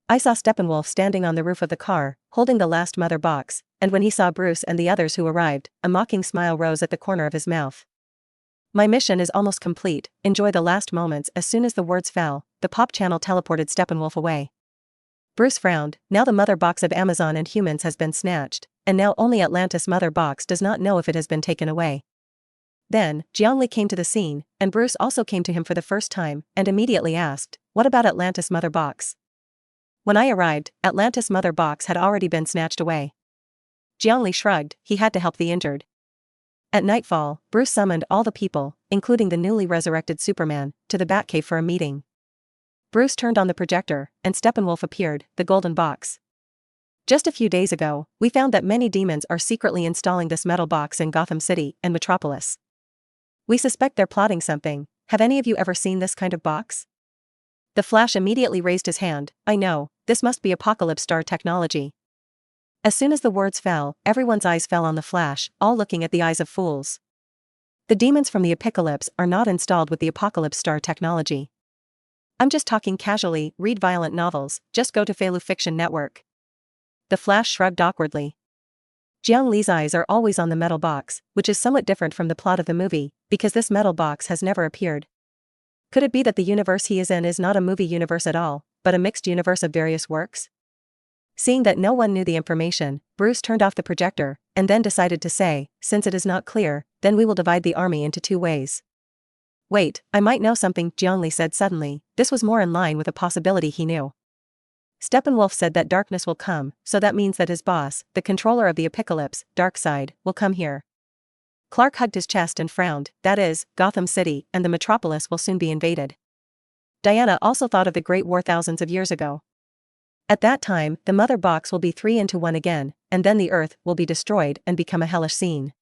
I saw Steppenwolf standing on the roof of the car, holding the last Mother Box, and when he saw Bruce and the others who arrived, a mocking smile rose at the corner of his mouth. My mission is almost complete, enjoy the last moments. As soon as the words fell, the pop channel teleported Steppenwolf away. Bruce frowned. Now the Mother Box of Amazon and humans has been snatched, and now only Atlantis Mother Box does not know if it has been taken away. Then, Jiang Li came to the scene, and Bruce also came to him for the first time, and immediately asked, "What about Atlantis Mother Box?" When I arrived, Atlantis Mother Box had already been snatched away. Jiang Li shrugged, he had to help the injured. At nightfall, Bruce summoned all the people, including the newly resurrected Superman, to the Batcave for a meeting. Bruce turned on the projector, and Steppenwolf appeared, the golden box. Just a few days ago, we found that many demons are secretly installing this metal box in Gotham City and Metropolis. We suspect they're plotting something. Have any of you ever seen this kind of box? The Flash immediately raised his hand. I know, this must be Apocalypse Star technology. As soon as the words fell, everyone's eyes fell on the Flash, all looking at the eyes of fools. The demons from the Apocalypse are not installed with the Apocalypse Star technology. I'm just talking casually, read violent novels, just go to Feilu Fiction Network. The Flash shrugged awkwardly. Jiang Li's eyes are always on the metal box, which is somewhat different from the plot of the movie, because this metal box has never appeared. Could it be that the universe he is in is not a movie universe at all, but a mixed universe of various works? Seeing that no one knew the information, Bruce turned off the projector, and then decided to say, since it is not clear, then we will divide the army into two ways. Wait, I might know something, Jiang Li said suddenly. This was more in line with a possibility he knew. Steppenwolf said that darkness will come, so that means that his boss, the controller of the Apocalypse, Darkseid, will come here. Clark hugged his chest and frowned, that is, Gotham City and the Metropolis will soon be invaded. Diana also thought of the Great War thousands of years ago. At that time, the Mother Box will be 3-1 again, and then the Earth will be destroyed and become a hellish scene.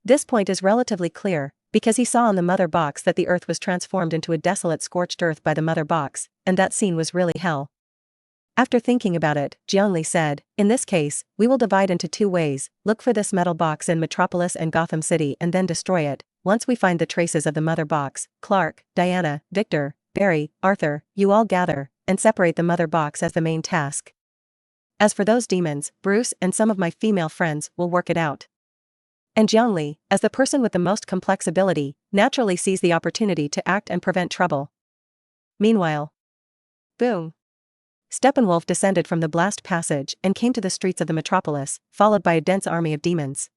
This point is relatively clear, because he saw on the Mother Box that the Earth was transformed into a desolate scorched earth by the Mother Box, and that scene was really hell. After thinking about it, Jiang Li said, in this case, we will divide into two ways, look for this metal box in Metropolis and Gotham City and then destroy it. Once we find the traces of the Mother Box, Clark, Diana, Victor, Barry, Arthur, you all gather, and separate the Mother Box as the main task. As for those demons, Bruce and some of my female friends will work it out. And Jiang Li, as the person with the most complex ability, naturally sees the opportunity to act and prevent trouble. Meanwhile, boom! Steppenwolf descended from the blast passage and came to the streets of the Metropolis, followed by a dense army of demons.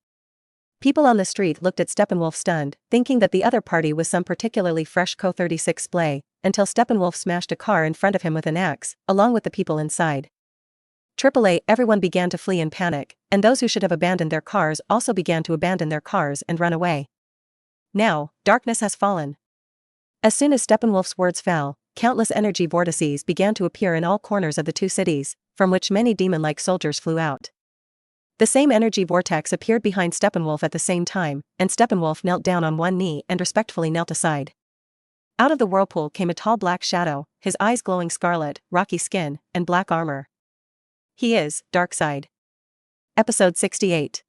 People on the street looked at Steppenwolf stunned, thinking that the other party was some particularly fresh Co-36 splay, until Steppenwolf smashed a car in front of him with an axe, along with the people inside. AAA, everyone began to flee in panic, and those who should have abandoned their cars also began to abandon their cars and run away. Now, darkness has fallen. As soon as Steppenwolf's words fell, countless energy vortices began to appear in all corners of the two cities, from which many demon-like soldiers flew out. The same energy vortex appeared behind Steppenwolf at the same time, and Steppenwolf knelt down on one knee and respectfully knelt aside. Out of the whirlpool came a tall black shadow, his eyes glowing scarlet, rocky skin, and black armor. He is Darkseid. Episode 68.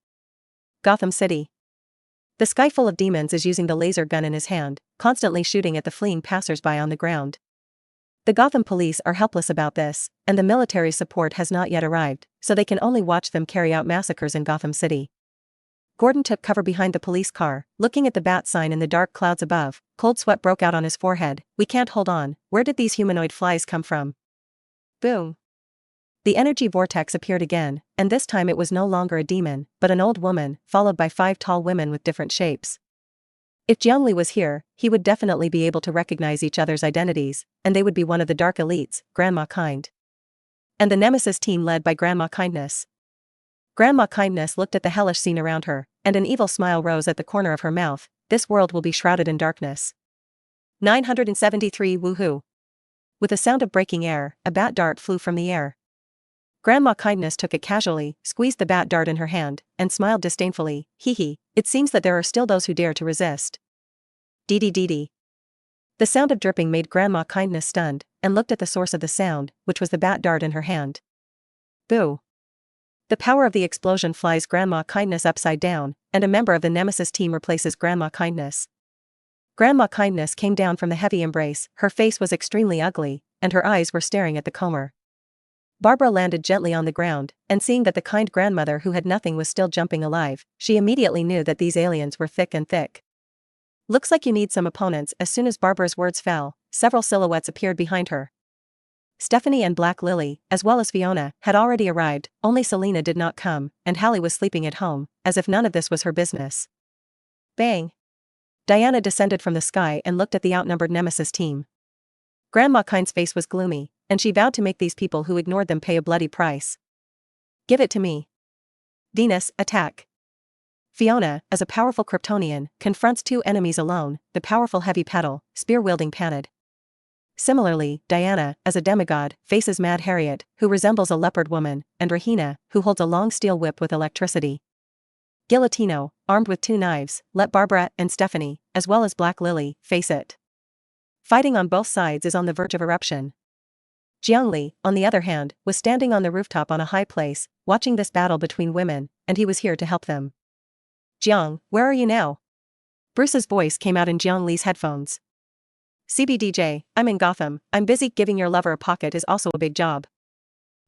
Gotham City. The sky full of demons is using the laser gun in his hand, constantly shooting at the fleeing passersby on the ground. The Gotham police are helpless about this, and the military support has not yet arrived, so they can only watch them carry out massacres in Gotham City. Gordon took cover behind the police car, looking at the bat sign in the dark clouds above. Cold sweat broke out on his forehead. We can't hold on. Where did these humanoid flies come from? Boom. The energy vortex appeared again, and this time it was no longer a demon, but an old woman, followed by 5 tall women with different shapes. If Jiang Li was here, he would definitely be able to recognize each other's identities, and they would be one of the Dark Elites, Grandma Kind. And the Nemesis team led by Grandma Kindness. Grandma Kindness looked at the hellish scene around her, and an evil smile rose at the corner of her mouth. This world will be shrouded in darkness. 973 Woohoo! With a sound of breaking air, a bat dart flew from the air. Grandma Kindness took it casually, squeezed the bat dart in her hand, and smiled disdainfully. Hee hee, it seems that there are still those who dare to resist. Dee dee dee dee. The sound of dripping made Grandma Kindness stunned, and looked at the source of the sound, which was the bat dart in her hand. Boo! The power of the explosion flies Grandma Kindness upside down, and a member of the Nemesis team replaces Grandma Kindness. Grandma Kindness came down from the heavy embrace, her face was extremely ugly, and her eyes were staring at the comber. Barbara landed gently on the ground, and seeing that the kind grandmother who had nothing was still jumping alive, she immediately knew that these aliens were thick and thick. Looks like you need some opponents. As soon as Barbara's words fell, several silhouettes appeared behind her. Stephanie and Black Lily, as well as Fiona, had already arrived, only Selena did not come, and Hallie was sleeping at home, as if none of this was her business. Bang! Diana descended from the sky and looked at the outnumbered Nemesis team. Grandma Kind's face was gloomy, and she vowed to make these people who ignored them pay a bloody price. Give it to me. Venus, attack. Fiona, as a powerful Kryptonian, confronts two enemies alone, the powerful heavy petal, spear-wielding Panid. Similarly, Diana, as a demigod, faces Mad Harriet, who resembles a leopard woman, and Rahina, who holds a long steel whip with electricity. Guillotino, armed with two knives, let Barbara and Stephanie, as well as Black Lily, face it. Fighting on both sides is on the verge of eruption. Jiang Li, on the other hand, was standing on the rooftop on a high place, watching this battle between women, and he was here to help them. Jiang, where are you now? Bruce's voice came out in Jiang Li's headphones. CBDJ, I'm in Gotham. I'm busy. Giving your lover a pocket is also a big job.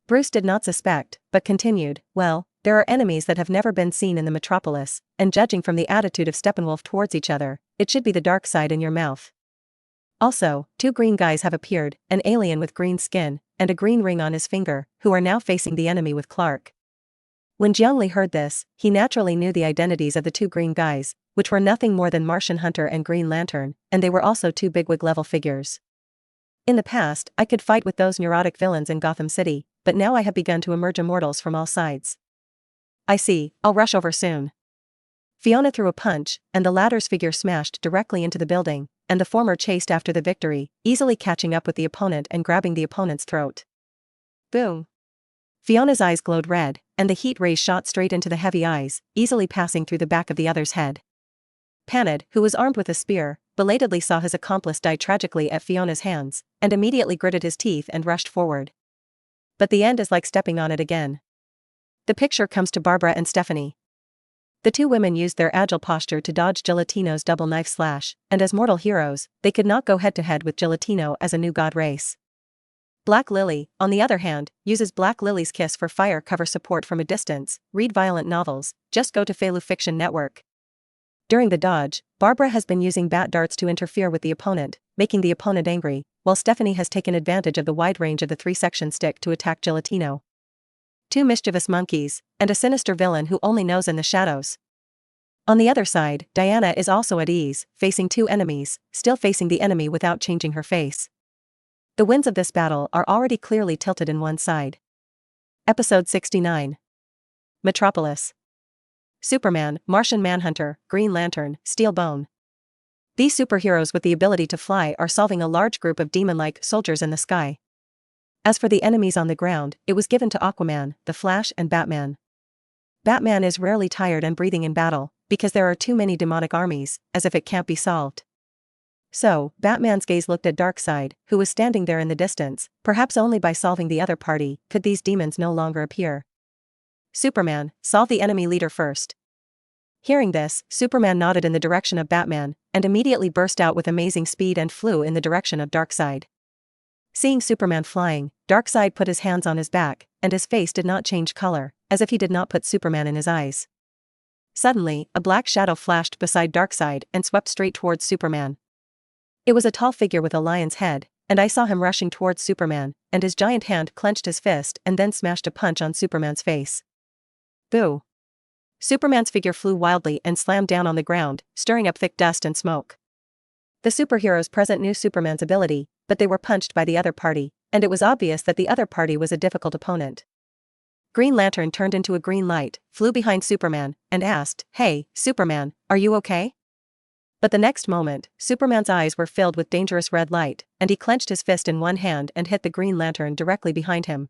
Bruce did not suspect, but continued, well, there are enemies that have never been seen in the metropolis, and judging from the attitude of Steppenwolf towards each other, it should be the dark side in your mouth. Also, two green guys have appeared, an alien with green skin, and a green ring on his finger, who are now facing the enemy with Clark. When Jiang Li heard this, he naturally knew the identities of the two green guys, which were nothing more than Martian Hunter and Green Lantern, and they were also two bigwig-level figures. In the past, I could fight with those neurotic villains in Gotham City, but now I have begun to emerge immortals from all sides. I see, I'll rush over soon. Fiona threw a punch, and the latter's figure smashed directly into the building, and the former chased after the victory, easily catching up with the opponent and grabbing the opponent's throat. Boom! Fiona's eyes glowed red, and the heat rays shot straight into the heavy eyes, easily passing through the back of the other's head. Panid, who was armed with a spear, belatedly saw his accomplice die tragically at Fiona's hands, and immediately gritted his teeth and rushed forward. But the end is like stepping on it again. The picture comes to Barbara and Stephanie. The two women used their agile posture to dodge Guillotino's double knife slash, and as mortal heroes, they could not go head-to-head with Guillotino as a new god race. Black Lily, on the other hand, uses Black Lily's kiss for fire cover support from a distance. Read violent novels, just go to Felu Fiction Network. During the dodge, Barbara has been using bat darts to interfere with the opponent, making the opponent angry, while Stephanie has taken advantage of the wide range of the three-section stick to attack Guillotino. Two mischievous monkeys, and a sinister villain who only knows in the shadows. On the other side, Diana is also at ease, facing two enemies, still facing the enemy without changing her face. The winds of this battle are already clearly tilted in one side. Episode 69. Metropolis. Superman, Martian Manhunter, Green Lantern, Steel Bone. These superheroes with the ability to fly are solving a large group of demon-like soldiers in the sky. As for the enemies on the ground, it was given to Aquaman, the Flash and Batman. Batman is rarely tired and breathing in battle, because there are too many demonic armies, as if it can't be solved. So, Batman's gaze looked at Darkseid, who was standing there in the distance. Perhaps only by solving the other party could these demons no longer appear. Superman, solve the enemy leader first. Hearing this, Superman nodded in the direction of Batman, and immediately burst out with amazing speed and flew in the direction of Darkseid. Seeing Superman flying, Darkseid put his hands on his back, and his face did not change color, as if he did not put Superman in his eyes. Suddenly, a black shadow flashed beside Darkseid and swept straight towards Superman. It was a tall figure with a lion's head, and I saw him rushing towards Superman, and his giant hand clenched his fist and then smashed a punch on Superman's face. Boo! Superman's figure flew wildly and slammed down on the ground, stirring up thick dust and smoke. The superheroes present knew Superman's ability, but they were punched by the other party, and it was obvious that the other party was a difficult opponent. Green Lantern turned into a green light, flew behind Superman, and asked, "Hey, Superman, are you okay?" But the next moment, Superman's eyes were filled with dangerous red light, and he clenched his fist in one hand and hit the Green Lantern directly behind him.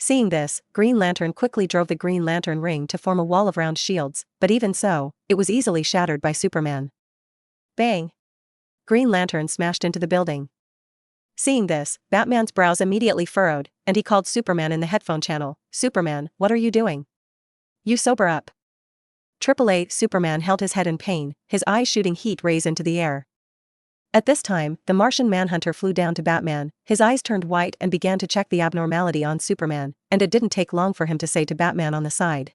Seeing this, Green Lantern quickly drove the Green Lantern ring to form a wall of round shields, but even so, it was easily shattered by Superman. Bang! Green Lantern smashed into the building. Seeing this, Batman's brows immediately furrowed, and he called Superman in the headphone channel. "Superman, what are you doing? You sober up." AAA Superman held his head in pain, his eyes shooting heat rays into the air. At this time, the Martian Manhunter flew down to Batman, his eyes turned white and began to check the abnormality on Superman, and it didn't take long for him to say to Batman on the side.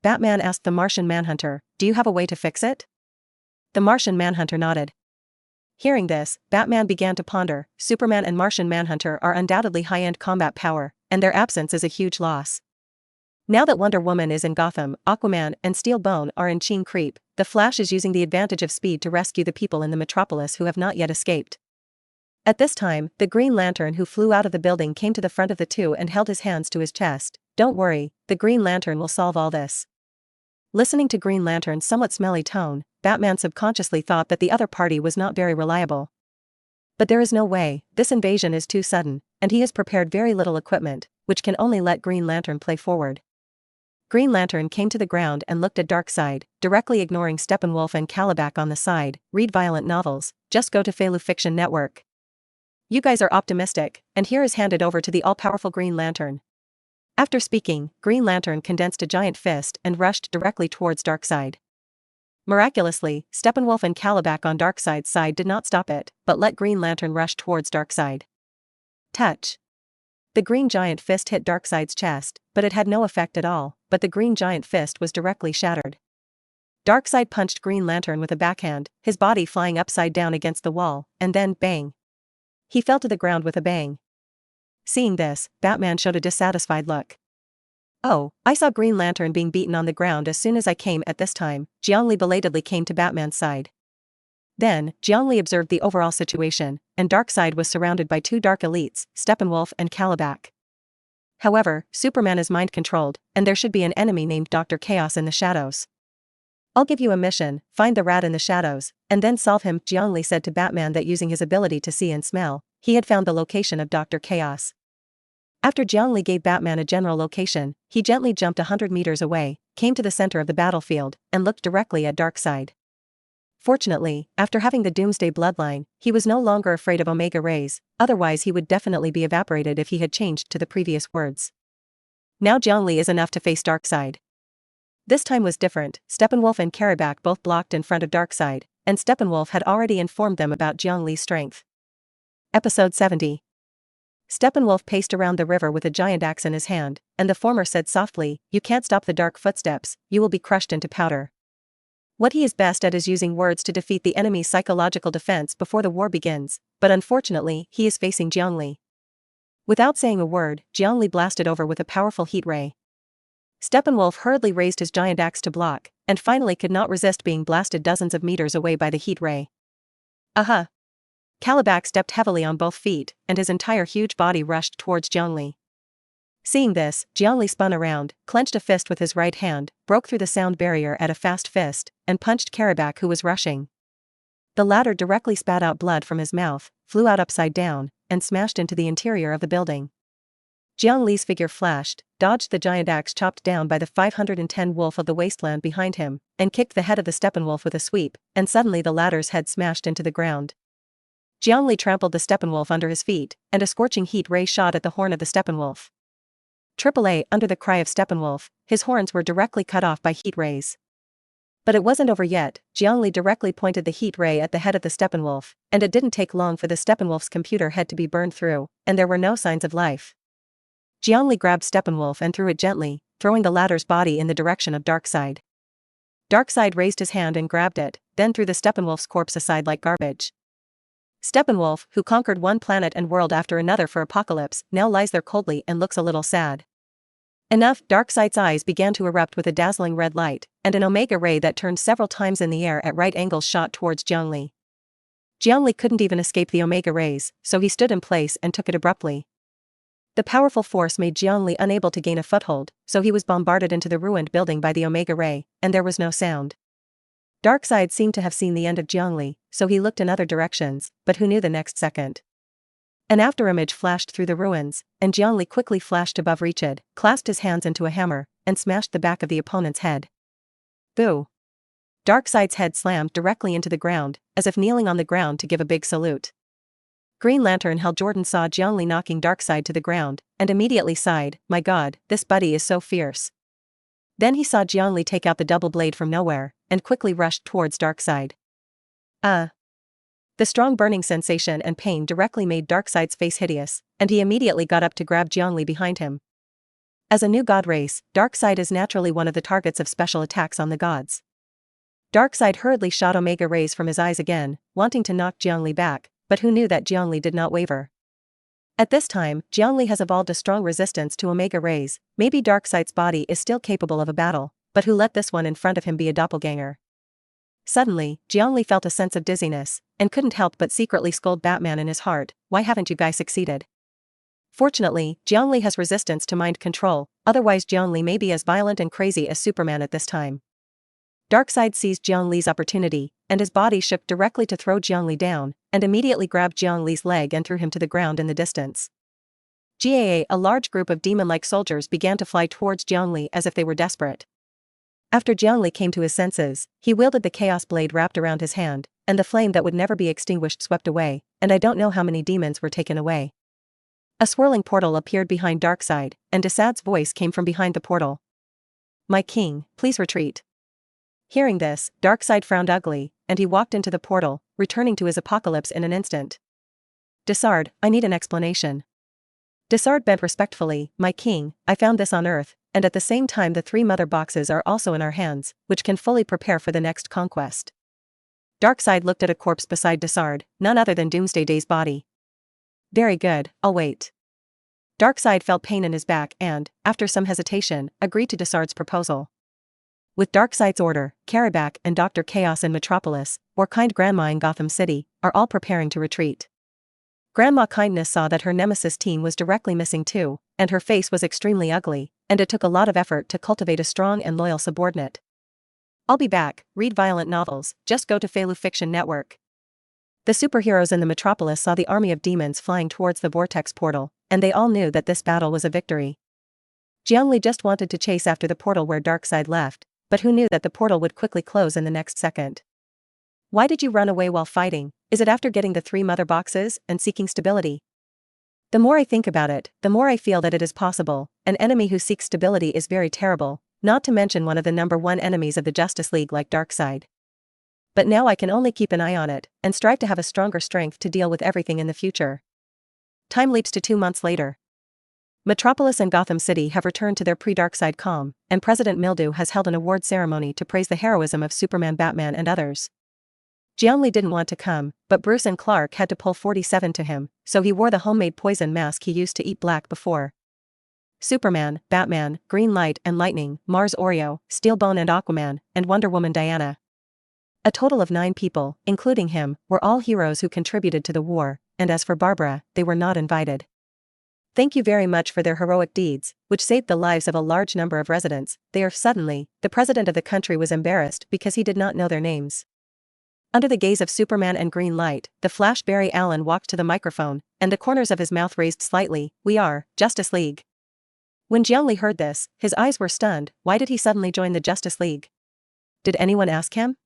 Batman asked the Martian Manhunter, "Do you have a way to fix it?" The Martian Manhunter nodded. Hearing this, Batman began to ponder. Superman and Martian Manhunter are undoubtedly high-end combat power, and their absence is a huge loss. Now that Wonder Woman is in Gotham, Aquaman and Steel Bone are in Chean Creek, the Flash is using the advantage of speed to rescue the people in the metropolis who have not yet escaped. At this time, the Green Lantern who flew out of the building came to the front of the two and held his hands to his chest. "Don't worry, the Green Lantern will solve all this." Listening to Green Lantern's somewhat smelly tone, Batman subconsciously thought that the other party was not very reliable. But there is no way, this invasion is too sudden, and he has prepared very little equipment, which can only let Green Lantern play forward. Green Lantern came to the ground and looked at Darkseid, directly ignoring Steppenwolf and Calabac on the side. "Read violent novels, just go to Felu Fiction Network. You guys are optimistic," and here is handed over to the all-powerful Green Lantern. After speaking, Green Lantern condensed a giant fist and rushed directly towards Darkseid. Miraculously, Steppenwolf and Calabac on Darkseid's side did not stop it, but let Green Lantern rush towards Darkseid. Touch. The green giant fist hit Darkseid's chest, but it had no effect at all, but the green giant fist was directly shattered. Darkseid punched Green Lantern with a backhand, his body flying upside down against the wall, and then, bang. He fell to the ground with a bang. Seeing this, Batman showed a dissatisfied look. "Oh, I saw Green Lantern being beaten on the ground as soon as I came." At this time, Jiang Li belatedly came to Batman's side. Then, Jiang Li observed the overall situation, and Darkseid was surrounded by two dark elites, Steppenwolf and Calabac. However, Superman is mind-controlled, and there should be an enemy named Dr. Chaos in the shadows. "I'll give you a mission, find the rat in the shadows, and then solve him." Jiang Li said to Batman that using his ability to see and smell, he had found the location of Dr. Chaos. After Jiang Li gave Batman a general location, he gently jumped 100 meters away, came to the center of the battlefield, and looked directly at Darkseid. Fortunately, after having the Doomsday bloodline, he was no longer afraid of Omega rays, otherwise he would definitely be evaporated if he had changed to the previous words. Now Jiang Li is enough to face Darkseid. This time was different. Steppenwolf and Calabac both blocked in front of Darkseid, and Steppenwolf had already informed them about Jiang Li's strength. Episode 70. Steppenwolf paced around the river with a giant axe in his hand, and the former said softly, "You can't stop the dark footsteps, you will be crushed into powder." What he is best at is using words to defeat the enemy's psychological defense before the war begins, but unfortunately, he is facing Jiang Li. Without saying a word, Jiang Li blasted over with a powerful heat ray. Steppenwolf hurriedly raised his giant axe to block, and finally could not resist being blasted dozens of meters away by the heat ray. Aha! Calabac stepped heavily on both feet, and his entire huge body rushed towards Jiang Li. Seeing this, Jiang Li spun around, clenched a fist with his right hand, broke through the sound barrier at a fast fist, and punched Calabac who was rushing. The latter directly spat out blood from his mouth, flew out upside down, and smashed into the interior of the building. Jiang Li's figure flashed, dodged the giant axe chopped down by the 510 wolf of the wasteland behind him, and kicked the head of the Steppenwolf with a sweep, and suddenly the latter's head smashed into the ground. Jiang Li trampled the Steppenwolf under his feet, and a scorching heat ray shot at the horn of the Steppenwolf. AAA under the cry of Steppenwolf, his horns were directly cut off by heat rays. But it wasn't over yet. Jiang Li directly pointed the heat ray at the head of the Steppenwolf, and it didn't take long for the Steppenwolf's computer head to be burned through, and there were no signs of life. Jiang Li grabbed Steppenwolf and threw it gently, throwing the latter's body in the direction of Darkseid. Darkseid raised his hand and grabbed it, then threw the Steppenwolf's corpse aside like garbage. Steppenwolf, who conquered one planet and world after another for Apocalypse, now lies there coldly and looks a little sad. Enough! Darkseid's eyes began to erupt with a dazzling red light, and an Omega ray that turned several times in the air at right angles shot towards Jiang Li. Jiang Li couldn't even escape the Omega rays, so he stood in place and took it abruptly. The powerful force made Jiang Li unable to gain a foothold, so he was bombarded into the ruined building by the Omega ray, and there was no sound. Darkseid seemed to have seen the end of Jiang Li, so he looked in other directions, but who knew the next second? An afterimage flashed through the ruins, and Jiang Li quickly flashed above reached, clasped his hands into a hammer, and smashed the back of the opponent's head. Boo! Darkseid's head slammed directly into the ground, as if kneeling on the ground to give a big salute. Green Lantern Hal Jordan saw Jiang Li knocking Darkseid to the ground, and immediately sighed, "My god, this buddy is so fierce." Then he saw Jiang Li take out the double blade from nowhere, and quickly rushed towards Darkseid. The strong burning sensation and pain directly made Darkseid's face hideous, and he immediately got up to grab Jiang Li behind him. As a new god race, Darkseid is naturally one of the targets of special attacks on the gods. Darkseid hurriedly shot Omega rays from his eyes again, wanting to knock Jiang Li back, but who knew that Jiang Li did not waver. At this time, Jiang Li has evolved a strong resistance to Omega rays. Maybe Darkseid's body is still capable of a battle, but who let this one in front of him be a doppelganger? Suddenly, Jiang Li felt a sense of dizziness, and couldn't help but secretly scold Batman in his heart, "Why haven't you guys succeeded?" Fortunately, Jiang Li has resistance to mind control, otherwise Jiang Li may be as violent and crazy as Superman at this time. Darkseid seized Jiang Li's opportunity, and his body shook directly to throw Jiang Li down, and immediately grabbed Jiang Li's leg and threw him to the ground in the distance. A large group of demon-like soldiers began to fly towards Jiang Li as if they were desperate. After Jiang Li came to his senses, he wielded the Chaos Blade wrapped around his hand, and the flame that would never be extinguished swept away, and I don't know how many demons were taken away. A swirling portal appeared behind Darkseid, and Desaad's voice came from behind the portal. "My king, please retreat." Hearing this, Darkseid frowned ugly, and he walked into the portal, returning to his apocalypse in an instant. "Desaad, I need an explanation." Desaad bent respectfully, "My king, I found this on Earth, and at the same time the 3 mother boxes are also in our hands, which can fully prepare for the next conquest." Darkseid looked at a corpse beside Desaad, none other than Doomsday's body. "Very good, I'll wait." Darkseid felt pain in his back and, after some hesitation, agreed to Desaad's proposal. With Darkseid's order, Karabak and Dr. Chaos in Metropolis, or Kind Grandma in Gotham City, are all preparing to retreat. Grandma Kindness saw that her nemesis team was directly missing too, and her face was extremely ugly, and it took a lot of effort to cultivate a strong and loyal subordinate. "I'll be back, read violent novels, just go to Felu Fiction Network." The superheroes in the Metropolis saw the army of demons flying towards the vortex portal, and they all knew that this battle was a victory. Jiang Li just wanted to chase after the portal where Darkseid left, but who knew that the portal would quickly close in the next second. "Why did you run away while fighting? Is it after getting the 3 mother boxes and seeking stability?" "The more I think about it, the more I feel that it is possible. An enemy who seeks stability is very terrible, not to mention one of the #1 enemies of the Justice League like Darkseid. But now I can only keep an eye on it, and strive to have a stronger strength to deal with everything in the future." Time leaps to 2 months later. Metropolis and Gotham City have returned to their pre-Darkseid calm, and President Mildew has held an award ceremony to praise the heroism of Superman, Batman and others. Jiang Li didn't want to come, but Bruce and Clark had to pull 47 to him, so he wore the homemade poison mask he used to eat black before. Superman, Batman, Green Light and Lightning, Mars Oreo, Steelbone and Aquaman, and Wonder Woman Diana. A total of 9 people, including him, were all heroes who contributed to the war, and as for Barbara, they were not invited. Thank you very much for their heroic deeds, which saved the lives of a large number of residents. Suddenly, the president of the country was embarrassed because he did not know their names. Under the gaze of Superman and Green Light, the Flash Barry Allen walked to the microphone, and the corners of his mouth raised slightly. "We are Justice League." When Jiang Li heard this, his eyes were stunned. Why did he suddenly join the Justice League? Did anyone ask him?